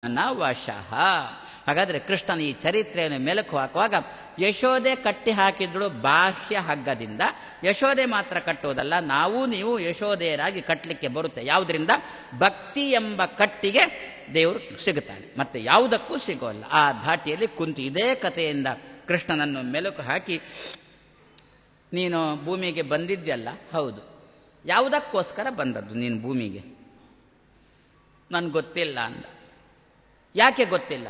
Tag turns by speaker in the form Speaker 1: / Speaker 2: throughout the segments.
Speaker 1: ವಶಃ. ಹಾಗಾದರೆ ಕೃಷ್ಣನ ಈ ಚರಿತ್ರೆಯನ್ನು ಮೆಲುಕು ಹಾಕುವಾಗ ಯಶೋದೆ ಕಟ್ಟಿ ಹಾಕಿದಳು ಬಾಹ್ಯ ಹಗ್ಗದಿಂದ. ಯಶೋದೆ ಮಾತ್ರ ಕಟ್ಟೋದಲ್ಲ, ನಾವು ನೀವು ಯಶೋದೆಯರಾಗಿ ಕಟ್ಟಲಿಕ್ಕೆ ಬರುತ್ತೆ. ಯಾವುದರಿಂದ? ಭಕ್ತಿ ಎಂಬ ಕಟ್ಟಿಗೆ ದೇವರು ಸಿಗುತ್ತಾನೆ, ಮತ್ತೆ ಯಾವುದಕ್ಕೂ ಸಿಗೋಲ್ಲ. ಆ ಧಾಟಿಯಲ್ಲಿ ಕುಂತಿ ಇದೇ ಕಥೆಯಿಂದ ಕೃಷ್ಣನನ್ನು ಮೆಲುಕು ಹಾಕಿ, ನೀನು ಭೂಮಿಗೆ ಬಂದಿದ್ಯಲ್ಲ, ಹೌದು, ಯಾವುದಕ್ಕೋಸ್ಕರ ಬಂದದ್ದು ನೀನು ಭೂಮಿಗೆ? ನನ್ಗೆ ಗೊತ್ತಿಲ್ಲ ಅಂದ. ಯಾಕೆ ಗೊತ್ತಿಲ್ಲ?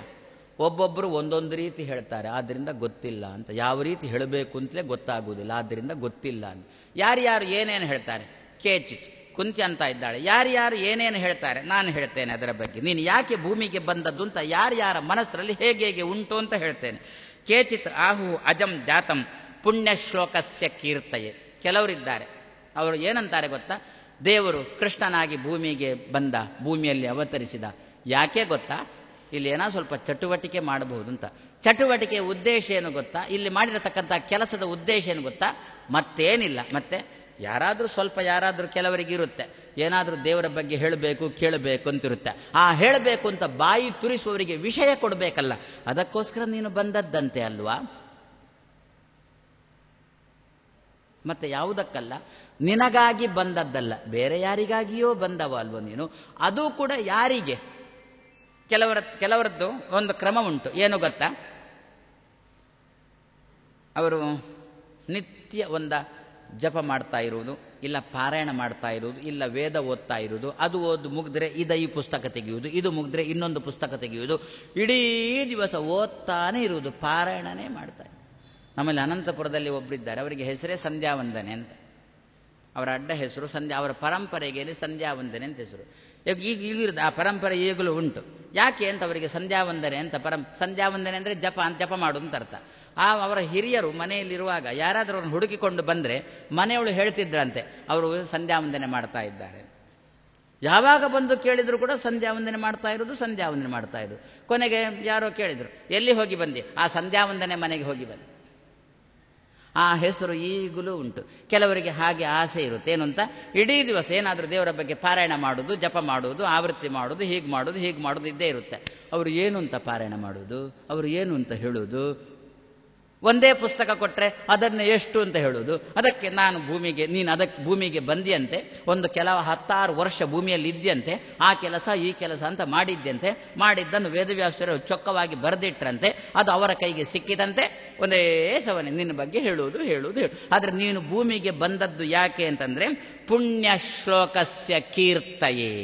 Speaker 1: ಒಬ್ಬೊಬ್ಬರು ಒಂದೊಂದು ರೀತಿ ಹೇಳ್ತಾರೆ, ಆದ್ದರಿಂದ ಗೊತ್ತಿಲ್ಲ ಅಂತ. ಯಾವ ರೀತಿ ಹೇಳಬೇಕು ಅಂತಲೇ ಗೊತ್ತಾಗುವುದಿಲ್ಲ, ಆದ್ದರಿಂದ ಗೊತ್ತಿಲ್ಲ ಅಂತ. ಯಾರ್ಯಾರು ಏನೇನು ಹೇಳ್ತಾರೆ? ಕೇಚಿತ್ ಕುಂತಿ ಅಂತ ಇದ್ದಾಳೆ. ಯಾರ್ಯಾರು ಏನೇನು ಹೇಳ್ತಾರೆ ನಾನು ಹೇಳ್ತೇನೆ ಅದರ ಬಗ್ಗೆ. ನೀನು ಯಾಕೆ ಭೂಮಿಗೆ ಬಂದದ್ದು ಅಂತ ಯಾರ್ಯಾರ ಮನಸ್ಸರಲ್ಲಿ ಹೇಗೆ ಹೇಗೆ ಉಂಟು ಅಂತ ಹೇಳ್ತೇನೆ. ಕೇಚಿತ್ ಆಹು ಅಜಂ ಜಾತಂ ಪುಣ್ಯ ಶ್ಲೋಕಸ್ಯ ಕೀರ್ತಯೆ. ಕೆಲವರಿದ್ದಾರೆ, ಅವರು ಏನಂತಾರೆ ಗೊತ್ತಾ? ದೇವರು ಕೃಷ್ಣನಾಗಿ ಭೂಮಿಗೆ ಬಂದ, ಭೂಮಿಯಲ್ಲಿ ಅವತರಿಸಿದ. ಯಾಕೆ ಗೊತ್ತಾ? ಇಲ್ಲಿ ಏನೋ ಸ್ವಲ್ಪ ಚಟುವಟಿಕೆ ಮಾಡಬಹುದು ಅಂತ. ಚಟುವಟಿಕೆಯ ಉದ್ದೇಶ ಏನು ಗೊತ್ತಾ? ಇಲ್ಲಿ ಮಾಡಿರತಕ್ಕಂಥ ಕೆಲಸದ ಉದ್ದೇಶ ಏನು ಗೊತ್ತಾ? ಮತ್ತೇನಿಲ್ಲ. ಮತ್ತೆ ಯಾರಾದರೂ ಕೆಲವರಿಗೆ ಇರುತ್ತೆ, ಏನಾದರೂ ದೇವರ ಬಗ್ಗೆ ಹೇಳಬೇಕು ಕೇಳಬೇಕು ಅಂತಿರುತ್ತೆ. ಆ ಹೇಳಬೇಕು ಅಂತ ಬಾಯಿ ತುರಿಸುವವರಿಗೆ ವಿಷಯ ಕೊಡಬೇಕಲ್ಲ, ಅದಕ್ಕೋಸ್ಕರ ನೀನು ಬಂದದ್ದಂತೆ ಅಲ್ವಾ? ಮತ್ತೆ ಯಾವುದಕ್ಕಲ್ಲ, ನಿನಗಾಗಿ ಬಂದದ್ದಲ್ಲ, ಬೇರೆ ಯಾರಿಗಾಗಿಯೋ ಬಂದವ ಅಲ್ವ ನೀನು. ಅದು ಕೂಡ ಯಾರಿಗೆ? ಕೆಲವರದ್ದು ಒಂದು ಕ್ರಮ ಉಂಟು. ಏನು ಗೊತ್ತಾ? ಅವರು ನಿತ್ಯ ಜಪ ಮಾಡ್ತಾ ಇರುವುದು, ಇಲ್ಲ ಪಾರಾಯಣ ಮಾಡ್ತಾ ಇರುವುದು, ಇಲ್ಲ ವೇದ ಓದ್ತಾ ಇರುವುದು. ಅದು ಮುಗಿದ್ರೆ ಈ ಪುಸ್ತಕ ತೆಗೆಯುವುದು, ಇದು ಮುಗಿದ್ರೆ ಇನ್ನೊಂದು ಪುಸ್ತಕ ತೆಗೆಯುವುದು. ಇಡೀ ದಿವಸ ಓದ್ತಾನೆ ಇರುವುದು, ಪಾರಾಯಣನೇ ಮಾಡ್ತಾರೆ. ನಮ್ಮಲ್ಲಿ ಅನಂತಪುರದಲ್ಲಿ ಒಬ್ಬರಿದ್ದಾರೆ, ಅವರಿಗೆ ಹೆಸರೇ ಸಂಧ್ಯಾವಂದನೆ ಅಂತ. ಅವರ ಅಡ್ಡ ಹೆಸರು ಸಂಧ್ಯಾ. ಅವರ ಪರಂಪರೆಗೆ ಸಂಧ್ಯಾವಂದನೆ ಅಂತ ಹೆಸರು. ಈಗಿರೋದು ಆ ಪರಂಪರೆ ಈಗಲೂ ಉಂಟು. ಯಾಕೆ ಅಂತ ಅವರಿಗೆ ಸಂಧ್ಯಾವಂದನೆ ಅಂತ ಸಂಧ್ಯಾವಂದನೆ ಅಂದರೆ ಜಪ ಮಾಡು ಅಂತ ಅರ್ಥ. ಅವರ ಹಿರಿಯರು ಮನೆಯಲ್ಲಿರುವಾಗ ಯಾರಾದರೂ ಅವ್ರನ್ನ ಹುಡುಕಿಕೊಂಡು ಬಂದರೆ ಮನೆಯವಳು ಹೇಳ್ತಿದ್ರಂತೆ, ಅವರು ಸಂಧ್ಯಾವಂದನೆ ಮಾಡ್ತಾ ಇದ್ದಾರೆ. ಯಾವಾಗ ಬಂದು ಕೇಳಿದ್ರು ಕೂಡ ಸಂಧ್ಯಾವಂದನೆ ಮಾಡ್ತಾ ಇರೋದು. ಕೊನೆಗೆ ಯಾರೋ ಕೇಳಿದ್ರು, ಎಲ್ಲಿ ಹೋಗಿ ಬಂದಿ? ಆ ಸಂಧ್ಯಾವಂದನೆ ಮನೆಗೆ ಹೋಗಿ ಬಂದೆ. ಆ ಹೆಸರು ಈಗಲೂ ಉಂಟು. ಕೆಲವರಿಗೆ ಹಾಗೆ ಆಸೆ ಇರುತ್ತೆ. ಏನು ಅಂತ? ಇಡೀ ದಿವಸ ಏನಾದರೂ ದೇವರ ಬಗ್ಗೆ ಪಾರಾಯಣ ಮಾಡೋದು, ಜಪ ಮಾಡುವುದು, ಆವೃತ್ತಿ ಮಾಡೋದು, ಹೀಗೆ ಮಾಡೋದು ಇದ್ದೇ ಇರುತ್ತೆ. ಅವರು ಏನು ಅಂತ ಪಾರಾಯಣ ಮಾಡೋದು, ಅವರು ಏನು ಅಂತ ಹೇಳೋದು. ಒಂದೇ ಪುಸ್ತಕ ಕೊಟ್ಟರೆ ಅದನ್ನು ಎಷ್ಟು ಅಂತ ಹೇಳೋದು. ಅದಕ್ಕೆ ನೀನು ಭೂಮಿಗೆ ಬಂದಿಯಂತೆ, ಕೆಲವು 10 ವರ್ಷ ಭೂಮಿಯಲ್ಲಿ ಇದ್ಯಂತೆ, ಆ ಕೆಲಸ ಈ ಕೆಲಸ ಅಂತ ಮಾಡಿದ್ಯಂತೆ. ಮಾಡಿದ್ದನ್ನು ವೇದವ್ಯಾಸರು ಚೊಕ್ಕವಾಗಿ ಬರೆದಿಟ್ರಂತೆ. ಅದು ಅವರ ಕೈಗೆ ಸಿಕ್ಕಿದಂತೆ ಒಂದೇ ಸವನೆ ನಿನ್ನ ಬಗ್ಗೆ ಹೇಳುವುದು. ಆದರೆ ನೀನು ಭೂಮಿಗೆ ಬಂದದ್ದು ಯಾಕೆ ಅಂತಂದ್ರೆ ಪುಣ್ಯ ಶ್ಲೋಕಸ್ಯ ಕೀರ್ತಯೇ.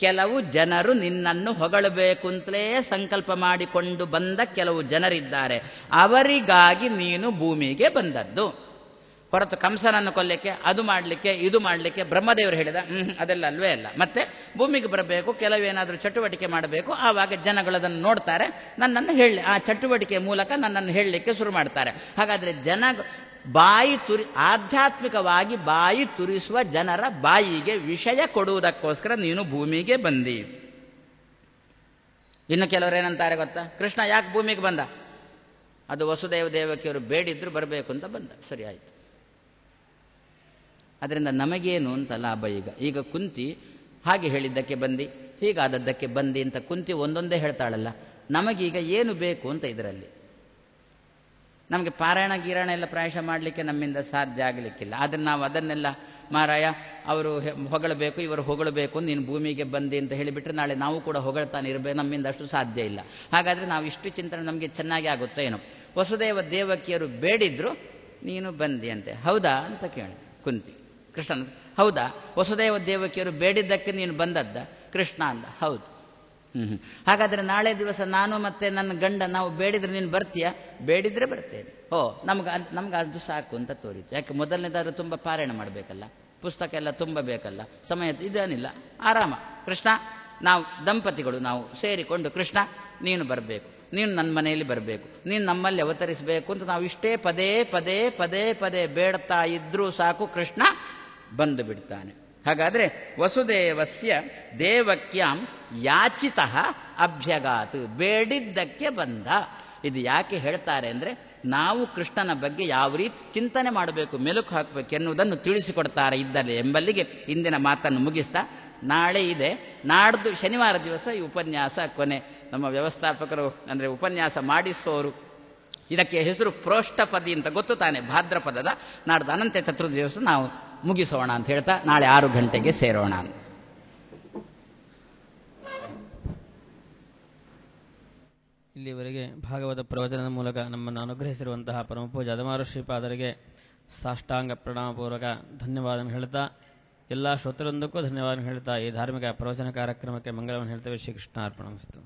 Speaker 1: ಕೆಲವು ಜನರು ನಿನ್ನನ್ನು ಹೊಗಳಬೇಕು ಅಂತಲೇ ಸಂಕಲ್ಪ ಮಾಡಿಕೊಂಡು ಬಂದ ಕೆಲವು ಜನರಿದ್ದಾರೆ, ಅವರಿಗಾಗಿ ನೀನು ಭೂಮಿಗೆ ಬಂದದ್ದು. ಹೊರತು ಕಂಸನನ್ನು ಕೊಲ್ಲಕ್ಕೆ, ಅದು ಮಾಡಲಿಕ್ಕೆ, ಇದು ಮಾಡಲಿಕ್ಕೆ ಬ್ರಹ್ಮದೇವರು ಹೇಳಿದ ಅದೆಲ್ಲ ಅಲ್ವೇ ಅಲ್ಲ. ಮತ್ತೆ ಭೂಮಿಗೆ ಬರಬೇಕು, ಕೆಲವೇನಾದರೂ ಚಟುವಟಿಕೆ ಮಾಡಬೇಕು, ಆವಾಗ ಜನಗಳದನ್ನು ನೋಡ್ತಾರೆ, ನನ್ನನ್ನು ಹೇಳಿ ಆ ಚಟುವಟಿಕೆ ಮೂಲಕ ನನ್ನನ್ನು ಹೇಳಲಿಕ್ಕೆ ಶುರು ಮಾಡ್ತಾರೆ. ಹಾಗಾದರೆ ಆಧ್ಯಾತ್ಮಿಕವಾಗಿ ಬಾಯಿ ತುರಿಸುವ ಜನರ ಬಾಯಿಗೆ ವಿಷಯ ಕೊಡುವುದಕ್ಕೋಸ್ಕರ ನೀನು ಭೂಮಿಗೆ ಬಂದಿ. ಇನ್ನು ಕೆಲವರೇನಂತಾರೆ ಗೊತ್ತಾ? ಕೃಷ್ಣ ಯಾಕೆ ಭೂಮಿಗೆ ಬಂದ? ಅದು ವಸುದೇವ ದೇವಕಿಯವರು ಬೇಡಿದ್ರು ಬರಬೇಕು ಅಂತ ಬಂದ. ಸರಿ ಆಯ್ತು. ಅದರಿಂದ ನಮಗೇನು ಅಂತ ಲಾಭ? ಈಗ ಕುಂತಿ ಹಾಗೆ ಹೇಳಿದ್ದಕ್ಕೆ ಬಂದಿ, ಹೀಗಾದದ್ದಕ್ಕೆ ಬಂದಿ ಅಂತ ಕುಂತಿ ಒಂದೊಂದೇ ಹೇಳ್ತಾಳಲ್ಲ, ನಮಗೀಗ ಏನು ಬೇಕು ಅಂತ ಇದರಲ್ಲಿ? ನಮಗೆ ಪಾರಾಯಣ ಗೀರಾಯಣ ಎಲ್ಲ ಪ್ರಾಯಶ ಮಾಡಲಿಕ್ಕೆ ನಮ್ಮಿಂದ ಸಾಧ್ಯ ಆಗಲಿಕ್ಕಿಲ್ಲ. ಆದರೆ ನಾವು ಅದನ್ನೆಲ್ಲ ಮಾರಾಯ ಅವರು ಹೊಗಳಬೇಕು, ಇವರು ಹೊಗಳಬೇಕು, ನೀನು ಭೂಮಿಗೆ ಬಂದಿ ಅಂತ ಹೇಳಿಬಿಟ್ರೆ ನಾಳೆ ನಾವು ಕೂಡ ಹೊಗಳ್ತಾನೆ ಇರಬೇಕು, ನಮ್ಮಿಂದ ಅಷ್ಟು ಸಾಧ್ಯ ಇಲ್ಲ. ಹಾಗಾದರೆ ನಾವು ಇಷ್ಟು ಚಿಂತನೆ ನಮಗೆ ಚೆನ್ನಾಗಿ ಆಗುತ್ತೋ ಏನೋ. ವಸುದೇವ ದೇವಕಿಯರು ಬೇಡಿದ್ರು, ನೀನು ಬಂದಿ ಅಂತೆ. ಹೌದಾ ಅಂತ ಕೇಳಿ ಕುಂತಿ. ಕೃಷ್ಣನ ಹೌದಾ? ವಸುದೇವ ದೇವಕಿಯರು ಬೇಡಿದ್ದಕ್ಕೆ ನೀನು ಬಂದದ್ದ? ಕೃಷ್ಣ ಅಂದ ಹೌದು. ಹಾಗಾದರೆ ನಾಳೆ ದಿವಸ ನಾನು ಮತ್ತೆ ನನ್ನ ಗಂಡ ನಾವು ಬೇಡಿದ್ರೆ ನೀನು ಬರ್ತೀಯಾ? ಬೇಡಿದ್ರೆ ಬರ್ತೇನೆ. ನಮ್ಗೆ ಅದು ಸಾಕು ಅಂತ ತೋರಿತು. ಯಾಕೆ ಮೊದಲನೇದಾದ್ರೂ ತುಂಬ ಪಾರಾಯಣ ಮಾಡಬೇಕಲ್ಲ, ಪುಸ್ತಕ ಎಲ್ಲ ತುಂಬ ಬೇಕಲ್ಲ, ಸಮಯ ಇದೇನಿಲ್ಲ, ಆರಾಮ. ಕೃಷ್ಣ ನಾವು ದಂಪತಿಗಳು ನಾವು ಸೇರಿಕೊಂಡು, ಕೃಷ್ಣ ನೀನು ಬರಬೇಕು, ನೀನು ನನ್ನ ಮನೆಯಲ್ಲಿ ಬರಬೇಕು, ನೀನು ನಮ್ಮಲ್ಲಿ ಅವತರಿಸಬೇಕು ಅಂತ ನಾವು ಇಷ್ಟೇ ಪದೇ ಬೇಡ್ತಾ ಇದ್ರೂ ಸಾಕು, ಕೃಷ್ಣ ಬಂದು ಬಿಡ್ತಾನೆ. ಹಾಗಾದರೆ ವಸುದೇವಸ್ಯ ದೇವಕ್ಯಾಂ ಯಾಚಿತಃ ಅಭ್ಯಗಾತ್, ಬೇಡಿದ್ದಕ್ಕೆ ಬಂದ. ಇದು ಯಾಕೆ ಹೇಳ್ತಾರೆ ಅಂದರೆ ನಾವು ಕೃಷ್ಣನ ಬಗ್ಗೆ ಯಾವ ರೀತಿ ಚಿಂತನೆ ಮಾಡಬೇಕು, ಮೆಲುಕು ಹಾಕಬೇಕು ಎನ್ನುವುದನ್ನು ತಿಳಿಸಿಕೊಡ್ತಾರೆ ಇದ್ದಲ್ಲಿ ಎಂಬಲ್ಲಿಗೆ ಇಂದಿನ ಮಾತನ್ನು ಮುಗಿಸ್ತಾ, ನಾಳೆ ಇದೆ, ನಾಡ್ದು ಶನಿವಾರ ದಿವಸ ಈ ಉಪನ್ಯಾಸ ಕೊನೆ. ನಮ್ಮ ವ್ಯವಸ್ಥಾಪಕರು ಅಂದರೆ ಉಪನ್ಯಾಸ ಮಾಡಿಸುವವರು. ಇದಕ್ಕೆ ಹೆಸರು ಪ್ರೋಷ್ಠಪದಿ ಅಂತ ಗೊತ್ತು ತಾನೆ, ಭಾದ್ರಪದದ. ನಾಡ್ದು ಅನಂತ ಚತುರ್ದಿವಸ ನಾವು ಮುಗಿಸೋಣ ಅಂತ ಹೇಳ್ತಾ ನಾಳೆ 6 ಗಂಟೆಗೆ ಸೇರೋಣ.
Speaker 2: ಇಲ್ಲಿವರೆಗೆ ಭಾಗವತ ಪ್ರವಚನದ ಮೂಲಕ ನಮ್ಮನ್ನು ಅನುಗ್ರಹಿಸಿರುವಂತಹ ಪರಮಪೂಜ ಅದಮಾರು ಶ್ರೀಪಾದರಿಗೆ ಸಾಷ್ಟಾಂಗ ಪ್ರಣಾಮಪೂರ್ವಕ ಧನ್ಯವಾದ ಹೇಳ್ತಾ, ಎಲ್ಲ ಶ್ರೋತೃಂದಕ್ಕೂ ಧನ್ಯವಾದ ಹೇಳ್ತಾ ಈ ಧಾರ್ಮಿಕ ಪ್ರವಚನ ಕಾರ್ಯಕ್ರಮಕ್ಕೆ ಮಂಗಳವನ್ನು ಹೇಳ್ತೇವೆ. ಶ್ರೀಕೃಷ್ಣ ಅರ್ಪಣಮಸ್ತು.